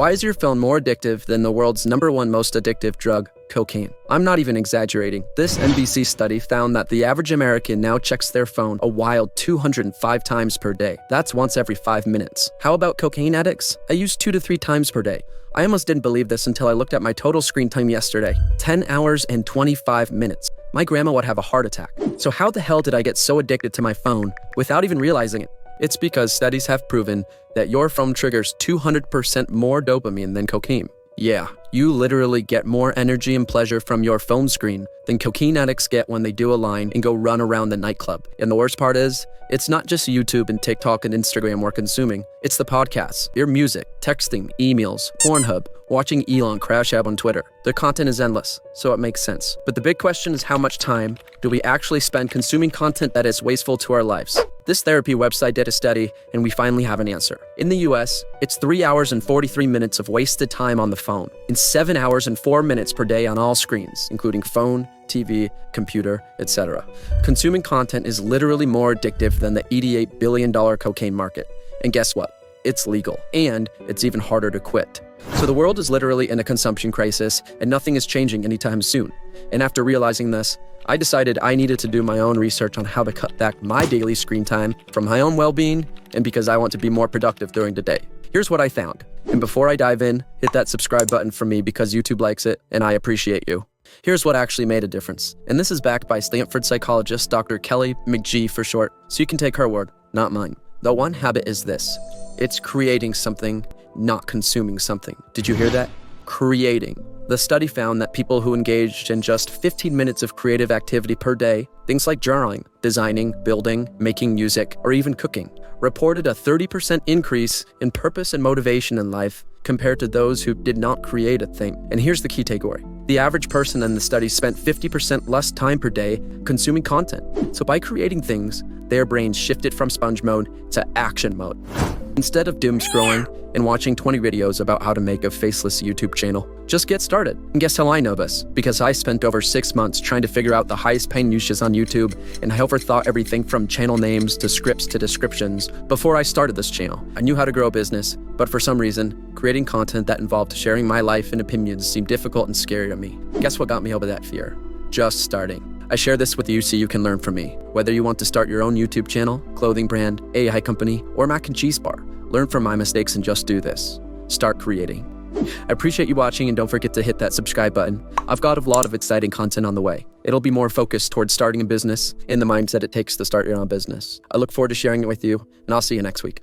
Why is your phone more addictive than the world's #1 most addictive drug, cocaine? I'm not even exaggerating. This NBC study found that the average American now checks their phone a wild 205 times per day. That's once every 5 minutes. How about cocaine addicts? I use 2 to 3 times per day. I almost didn't believe this until I looked at my total screen time yesterday. 10 hours and 25 minutes. My grandma would have a heart attack. So how the hell did I get so addicted to my phone without even realizing it? It's because studies have proven that your phone triggers 200% more dopamine than cocaine. Yeah, you literally get more energy and pleasure from your phone screen than cocaine addicts get when they do a line and go run around the nightclub. And the worst part is, it's not just YouTube and TikTok and Instagram we're consuming. It's the podcasts, your music, texting, emails, Pornhub, watching Elon crash out on Twitter. The content is endless, so it makes sense. But the big question is, how much time do we actually spend consuming content that is wasteful to our lives? This therapy website did a study, and we finally have an answer. In the US, it's 3 hours and 43 minutes of wasted time on the phone, and 7 hours and 4 minutes per day on all screens, including phone, TV, computer, etc. Consuming content is literally more addictive than the $88 billion cocaine market. And guess what? It's legal, and it's even harder to quit. So the world is literally in a consumption crisis, and nothing is changing anytime soon. And after realizing this, I decided I needed to do my own research on how to cut back my daily screen time for my own well-being and because I want to be more productive during the day. Here's what I found. And before I dive in, hit that subscribe button for me because YouTube likes it and I appreciate you. Here's what actually made a difference. And this is backed by Stanford psychologist Dr. Kelly McGee for short, so you can take her word, not mine. The one habit is this. It's creating something, not consuming something. Did you hear that? Creating. The study found that people who engaged in just 15 minutes of creative activity per day, things like drawing, designing, building, making music, or even cooking, reported a 30% increase in purpose and motivation in life compared to those who did not create a thing. And here's the key takeaway. The average person in the study spent 50% less time per day consuming content. So by creating things, their brains shifted from sponge mode to action mode. Instead of doom scrolling and watching 20 videos about how to make a faceless YouTube channel, just get started. And guess how I know this? Because I spent over 6 months trying to figure out the highest paying niches on YouTube, and I overthought everything from channel names to scripts to descriptions before I started this channel. I knew how to grow a business, but for some reason, creating content that involved sharing my life and opinions seemed difficult and scary to me. Guess what got me over that fear? Just starting. I share this with you so you can learn from me. Whether you want to start your own YouTube channel, clothing brand, AI company, or mac and cheese bar, learn from my mistakes and just do this. Start creating. I appreciate you watching, and don't forget to hit that subscribe button. I've got a lot of exciting content on the way. It'll be more focused towards starting a business and the mindset it takes to start your own business. I look forward to sharing it with you, and I'll see you next week.